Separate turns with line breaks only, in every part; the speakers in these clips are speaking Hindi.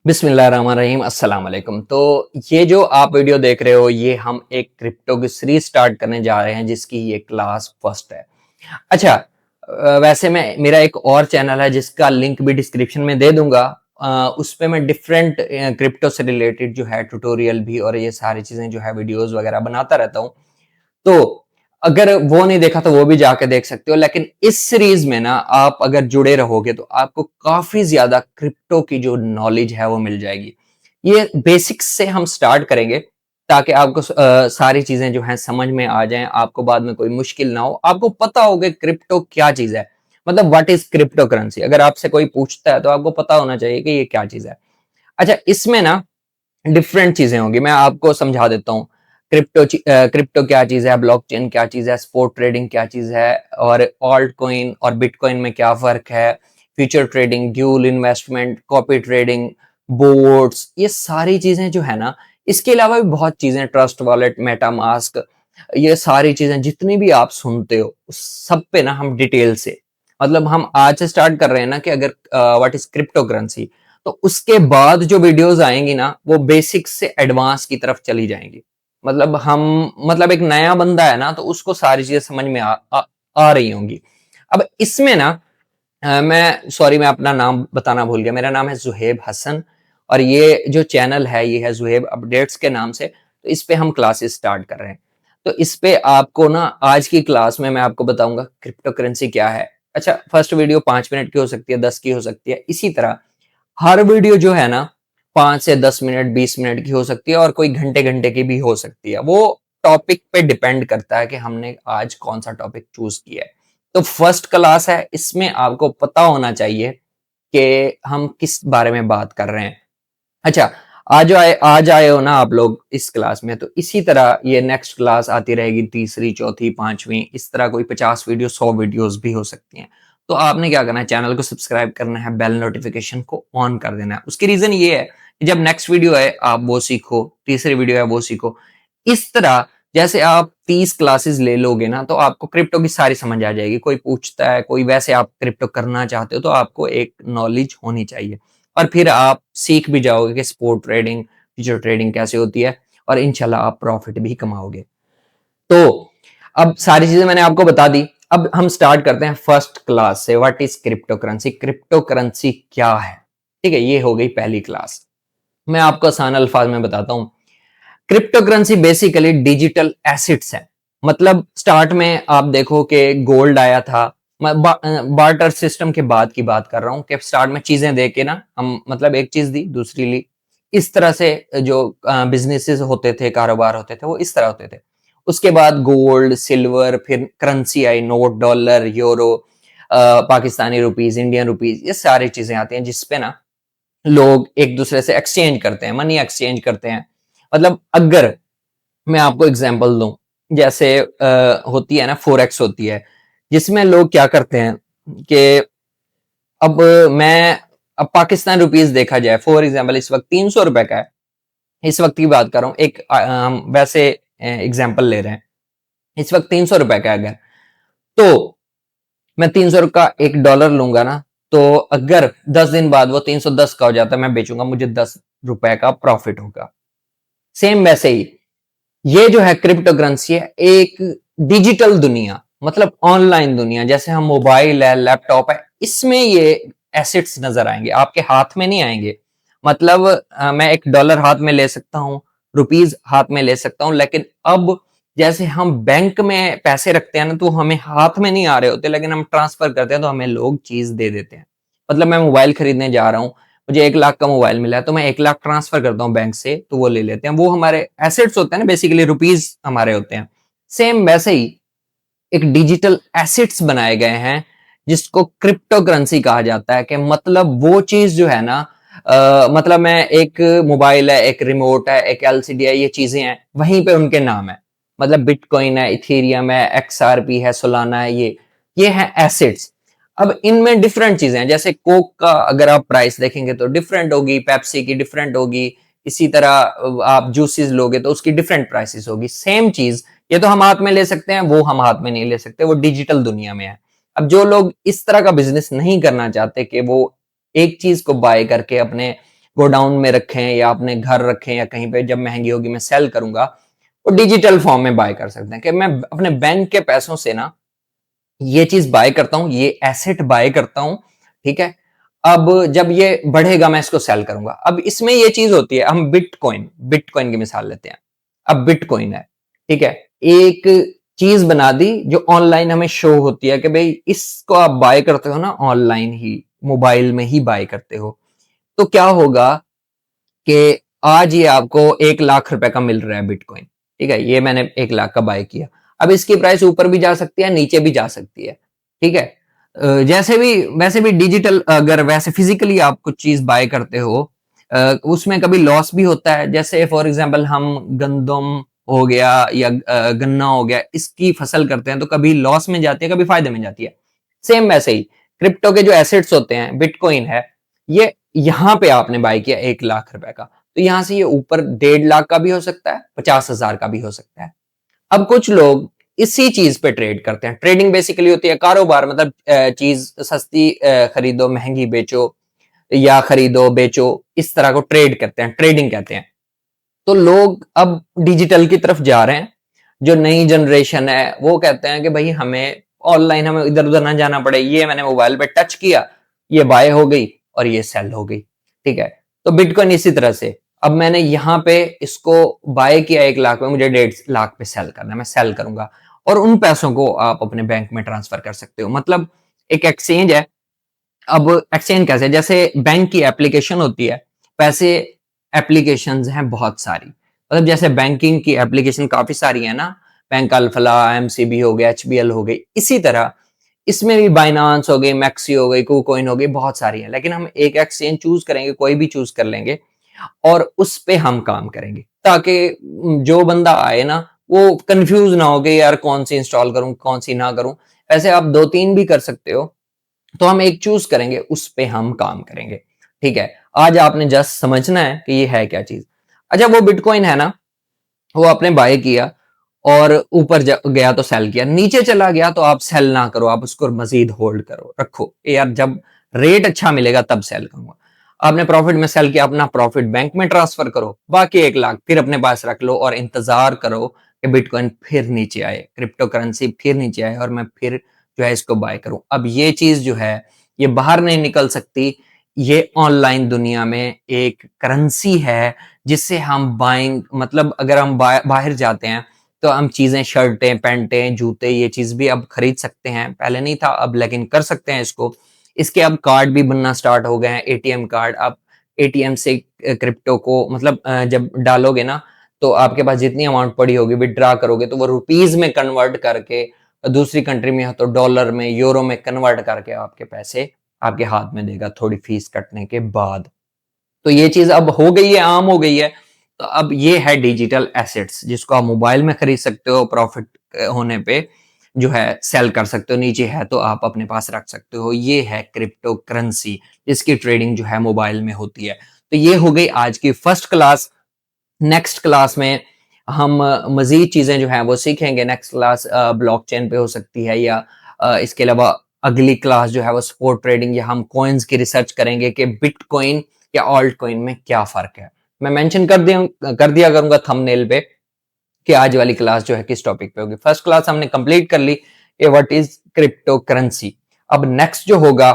बिस्मिल्लाहिर्रहमानिर्रहीम अस्सलाम वालेकुम। तो ये जो आप वीडियो देख रहे हो ये हम एक क्रिप्टो की सीरीज स्टार्ट करने जा रहे हैं जिसकी ये क्लास फर्स्ट है। अच्छा, वैसे मैं मेरा एक और चैनल है जिसका लिंक भी डिस्क्रिप्शन में दे दूंगा। उस पे मैं डिफरेंट क्रिप्टो से रिलेटेड जो है ट्यूटोरियल भी और ये सारी चीजें जो है वीडियोस वगैरह बनाता रहता हूँ। तो अगर वो नहीं देखा तो वो भी जाके देख सकते हो। लेकिन इस सीरीज में ना आप अगर जुड़े रहोगे तो आपको काफी ज्यादा क्रिप्टो की जो नॉलेज है वो मिल जाएगी। ये बेसिक्स से हम स्टार्ट करेंगे ताकि आपको सारी चीजें जो हैं समझ में आ जाएं, आपको बाद में कोई मुश्किल ना हो, आपको पता हो कि क्रिप्टो क्या चीज है। मतलब व्हाट इज क्रिप्टो करेंसी, अगर आपसे कोई पूछता है तो आपको पता होना चाहिए कि ये क्या चीज है। अच्छा, इसमें ना डिफरेंट चीजें होंगी, मैं आपको समझा देता हूँ। क्रिप्टो क्या चीज है, ब्लॉकचेन क्या चीज है, स्पॉट ट्रेडिंग क्या चीज है, और ऑल्ट कॉइन और बिटकॉइन में क्या फर्क है, future trading, dual investment, copy trading, boards, ये सारी चीजें जो है ना। इसके अलावा भी बहुत चीजें, ट्रस्ट वॉलेट, मेटा मास्क, ये सारी चीजें जितनी भी आप सुनते हो उस सब पे ना हम डिटेल से, मतलब हम आज से स्टार्ट कर रहे हैं ना कि अगर व्हाट इज क्रिप्टो करेंसी, तो उसके बाद जो वीडियोस आएंगी ना वो बेसिक से एडवांस की तरफ चली जाएंगी। मतलब एक नया बंदा है ना तो उसको सारी चीजें समझ में आ रही होंगी। अब इसमें ना मैं अपना नाम बताना भूल गया। मेरा नाम है जुहेब हसन और ये जो चैनल है ये है जुहेब अपडेट्स के नाम से। तो इस पे हम क्लासेस स्टार्ट कर रहे हैं। तो इस पे आपको ना आज की क्लास में मैं आपको बताऊंगा क्रिप्टो करेंसी क्या है। अच्छा, फर्स्ट वीडियो 5 मिनट की हो सकती है, 10 की हो सकती है, इसी तरह हर वीडियो जो है ना 5 से 10 मिनट, 20 मिनट की हो सकती है और कोई घंटे घंटे की भी हो सकती है। वो टॉपिक पे डिपेंड करता है कि हमने आज कौन सा टॉपिक चूज किया है। तो फर्स्ट क्लास है, इसमें आपको पता होना चाहिए कि हम किस बारे में बात कर रहे हैं। अच्छा, आज आए हो ना आप लोग इस क्लास में, तो इसी तरह ये नेक्स्ट क्लास आती रहेगी, तीसरी, चौथी, पांचवी, इस तरह कोई 50 वीडियो, 100 वीडियोस भी हो सकती हैं। तो आपने क्या करना है, चैनल को सब्सक्राइब करना है, बेल नोटिफिकेशन को ऑन कर देना है। उसकी रीजन ये है कि जब नेक्स्ट वीडियो है आप वो सीखो, तीसरी वीडियो है वो सीखो। इस तरह जैसे आप 30 क्लासेस ले लोगे ना तो आपको क्रिप्टो की सारी समझ आ जाएगी। कोई पूछता है, कोई वैसे आप क्रिप्टो करना चाहते हो तो आपको एक नॉलेज होनी चाहिए और फिर आप सीख भी जाओगे कि स्पोर्ट ट्रेडिंग, फ्यूचर ट्रेडिंग कैसे होती है और इंशाल्लाह आप प्रॉफिट भी कमाओगे। तो अब सारी चीजें मैंने आपको बता दी। अब हम स्टार्ट करते हैं फर्स्ट क्लास से, what is crypto currency, crypto currency क्या है। ठीक है, ये हो गई पहली क्लास। मैं आपको आसान अल्फाज में बताता हूं। Crypto currency basically digital acids है। मतलब स्टार्ट में आप देखो कि गोल्ड आया था। मैं बार्टर सिस्टम के बाद की बात कर रहा हूँ कि स्टार्ट में चीजें दे के ना हम, मतलब एक चीज दी दूसरी ली। इस तरह से जो बिजनेसेस होते थे, कारोबार होते थे, वो इस तरह होते थे। उसके बाद गोल्ड, सिल्वर, फिर करेंसी आई, note, dollar, euro, Pakistani rupees, Indian rupees, ये सारी चीजें आती हैं जिसपे ना लोग एक दूसरे से एक्सचेंज करते हैं, मनी एक्सचेंज करते हैं। मतलब अगर मैं आपको एग्जांपल दूं, जैसे होती है ना फोरेक्स होती है, जिसमें लोग क्या करते हैं कि अब मैं अब पाकिस्तान रुपीज देखा जाए, फॉर एग्जांपल इस वक्त 300 रुपए का है। इस वक्त की बात कर रहा हूँ, एक हम वैसे एग्जांपल ले रहे हैं। इस वक्त 300 रुपए का अगर, तो मैं 300 का $1 लूंगा ना, तो अगर 10 दिन बाद वो 310 का हो जाता है, मैं बेचूंगा, मुझे $10 का प्रॉफिट होगा। सेम वैसे ही ये जो है क्रिप्टो करेंसी है, एक डिजिटल दुनिया, मतलब ऑनलाइन दुनिया। जैसे हम मोबाइल है, लैपटॉप है, इसमें ये एसेट्स नजर आएंगे, आपके हाथ में नहीं आएंगे। मतलब मैं $1 हाथ में ले सकता हूँ, रुपीज हाथ में ले सकता हूँ, लेकिन अब जैसे हम बैंक में पैसे रखते हैं ना तो हमें हाथ में नहीं आ रहे होते, लेकिन हम ट्रांसफर करते हैं तो हमें लोग चीज दे देते हैं। मतलब मैं मोबाइल खरीदने जा रहा हूँ, मुझे 1 लाख का मोबाइल मिला है तो मैं 1 लाख ट्रांसफर करता हूँ बैंक से, तो वो ले लेते हैं। वो हमारे एसेट्स होते हैं ना, बेसिकली रुपीज हमारे होते हैं। सेम वैसे ही एक डिजिटल एसेट्स बनाए गए हैं जिसको क्रिप्टो करेंसी कहा जाता है। कि मतलब वो चीज जो है ना, मतलब मैं एक मोबाइल है, एक रिमोट है, एक एलसीडी है, ये चीजें हैं, वहीं पे उनके नाम है। मतलब बिटकॉइन है, इथेरियम है, एक्सआरपी है, सोलाना है, ये है एसेट्स। अब इनमें डिफरेंट चीजें हैं। जैसे कोक का अगर आप प्राइस देखेंगे तो डिफरेंट होगी, पेप्सी की डिफरेंट होगी, इसी तरह आप जूसेस लोगे तो उसकी डिफरेंट प्राइसेस होगी। सेम चीज ये तो हम हाथ में ले सकते हैं, वो हम हाथ में नहीं ले सकते, वो डिजिटल दुनिया में है। अब जो लोग इस तरह का बिजनेस नहीं करना चाहते कि वो एक चीज को बाय करके अपने गोडाउन में रखें या अपने घर रखें या कहीं पे जब महंगी होगी मैं सेल करूंगा, वो डिजिटल फॉर्म में बाय कर सकते हैं कि मैं अपने बैंक के पैसों से ना ये चीज बाय करता हूं, ये एसेट बाय करता हूं, ठीक है। अब जब ये बढ़ेगा मैं इसको सेल करूंगा। अब इसमें ये चीज होती है, हम बिटकॉइन बिटकॉइन की मिसाल लेते हैं। अब बिटकॉइन है, ठीक है, एक चीज बना दी जो ऑनलाइन हमें शो होती है कि भाई इसको आप बाय करते हो ना ऑनलाइन ही, मोबाइल में ही बाय करते हो। तो क्या होगा कि आज ये आपको 1 लाख रुपए का मिल रहा है बिटकॉइन, ठीक है, ये मैंने 1 लाख का बाय किया। अब इसकी प्राइस ऊपर भी जा सकती है, नीचे भी जा सकती है, ठीक है। जैसे भी वैसे भी डिजिटल, अगर वैसे फिजिकली आप कुछ चीज बाय करते हो, उसमें कभी लॉस भी होता है। जैसे फॉर एग्जांपल हम गंदम हो गया या गन्ना हो गया, इसकी फसल करते हैं तो कभी लॉस में जाती है, कभी फायदे में जाती है। सेम वैसे ही क्रिप्टो के जो एसेट्स होते हैं, बिटकॉइन है, ये यहां पे आपने बाय किया 1 लाख रुपए का, तो यहां से ये ऊपर 1.5 लाख का भी हो सकता है, 50,000 का भी हो सकता है। अब कुछ लोग इसी चीज पे ट्रेड करते हैं। ट्रेडिंग बेसिकली होती है कारोबार, मतलब चीज सस्ती खरीदो, महंगी बेचो, या खरीदो बेचो, इस तरह को ट्रेड करते हैं, ट्रेडिंग कहते हैं। तो लोग अब डिजिटल की तरफ जा रहे हैं। जो नई जनरेशन है वो कहते हैं कि भाई हमें ऑनलाइन, हमें इधर उधर ना जाना पड़े, ये मैंने मोबाइल पे टच किया, ये बाय हो गई और ये सेल हो गई, ठीक है। तो बिटकॉइन इसी तरह से, अब मैंने यहाँ पे इसको बाय किया 1 लाख में, मुझे 1.5 लाख पे सेल करना है, मैं सेल करूंगा और उन पैसों को आप अपने बैंक में ट्रांसफर कर सकते हो। मतलब एक एक्सचेंज है। अब एक्सचेंज कैसे, जैसे बैंक की एप्लीकेशन होती है, वैसे एप्लीकेशंस हैं बहुत सारी। मतलब जैसे बैंकिंग की एप्लीकेशन काफी सारी है ना, बैंक अल्फला, एमसीबी हो गया, एचबीएल हो गई, इसी तरह इसमें भी बाइनांस हो गई, मैक्सी हो गई, कुकॉइन हो गई, बहुत सारी है। लेकिन हम एक एक्सचेंज चूज करेंगे, कोई भी चूज कर लेंगे और उस पे हम काम करेंगे, ताकि जो बंदा आए ना वो कंफ्यूज ना हो कि यार कौन सी इंस्टॉल करूं कौन सी ना करूं। ऐसे आप 2-3 भी कर सकते हो, तो हम एक चूज करेंगे, उस पे हम काम करेंगे, ठीक है। आज आपने जस्ट समझना है कि ये है क्या चीज। अच्छा, वो बिटकॉइन है ना, वो आपने बाय किया और ऊपर गया तो सेल किया, नीचे चला गया तो आप सेल ना करो, आप उसको मजीद होल्ड करो, रखो यार, जब रेट अच्छा मिलेगा तब सेल करूंगा। आपने प्रॉफिट में सेल किया, अपना प्रॉफिट बैंक में ट्रांसफर करो, बाकी 1 लाख फिर अपने पास रख लो और इंतजार करो कि बिटकॉइन फिर नीचे आए, क्रिप्टो करेंसी फिर नीचे आए और मैं फिर जो है इसको बाय करूं। अब ये चीज जो है ये बाहर नहीं निकल सकती, ये ऑनलाइन दुनिया में एक करेंसी है जिससे हम बाइंग, मतलब अगर हम बाहर जाते हैं तो हम चीजें, शर्टें, पैंटें, जूते, ये चीज भी अब खरीद सकते हैं। पहले नहीं था अब, लेकिन कर सकते हैं इसको। इसके अब कार्ड भी बनना स्टार्ट हो गए हैं, एटीएम कार्ड। आप एटीएम से क्रिप्टो को, मतलब जब डालोगे ना तो आपके पास जितनी अमाउंट पड़ी होगी, विड्रॉ करोगे तो वो रुपीज में कन्वर्ट करके, दूसरी कंट्री में है तो डॉलर में, यूरो में कन्वर्ट करके आपके पैसे आपके हाथ में देगा, थोड़ी फीस कटने के बाद। तो ये चीज अब हो गई है, आम हो गई है। तो अब ये है डिजिटल एसेट्स, जिसको आप मोबाइल में खरीद सकते हो, प्रॉफिट होने पे जो है सेल कर सकते हो, नीचे है तो आप अपने पास रख सकते हो। ये है क्रिप्टो करेंसी, जिसकी ट्रेडिंग जो है मोबाइल में होती है। तो ये हो गई आज की फर्स्ट क्लास। नेक्स्ट क्लास में हम मजीद चीजें जो है वो सीखेंगे। नेक्स्ट क्लास ब्लॉकचेन पे हो सकती है, या इसके अलावा अगली क्लास जो है वो स्पोर्ट ट्रेडिंग, या हम कॉइन्स की रिसर्च करेंगे कि बिटकॉइन या ऑल्ट कॉइन में क्या फर्क है। मैं मेंशन कर दिया करूंगा थंबनेल पे कि आज वाली क्लास जो है किस टॉपिक पे होगी। फर्स्ट क्लास हमने कंप्लीट कर ली, ये व्हाट इज क्रिप्टो करेंसी। अब नेक्स्ट जो होगा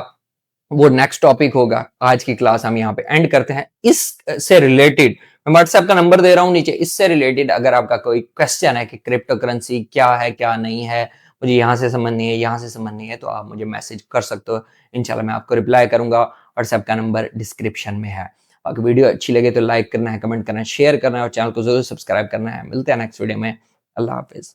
वो नेक्स्ट टॉपिक होगा। आज की क्लास हम यहाँ पे एंड करते हैं। इससे रिलेटेड मैं व्हाट्सएप का नंबर दे रहा हूँ नीचे, इससे रिलेटेड अगर आपका कोई क्वेश्चन है कि क्रिप्टो करेंसी क्या है क्या नहीं है, मुझे यहाँ से समझ नहीं है, यहाँ से समझ नहीं है, तो आप मुझे मैसेज कर सकते हो। इंशाल्लाह मैं आपको रिप्लाई करूंगा। व्हाट्सएप का नंबर डिस्क्रिप्शन में है। अगर वीडियो अच्छी लगे तो लाइक करना है, कमेंट करना है, शेयर करना है और चैनल को जरूर सब्सक्राइब करना है। मिलते हैं नेक्स्ट वीडियो में। अल्लाह हाफिज।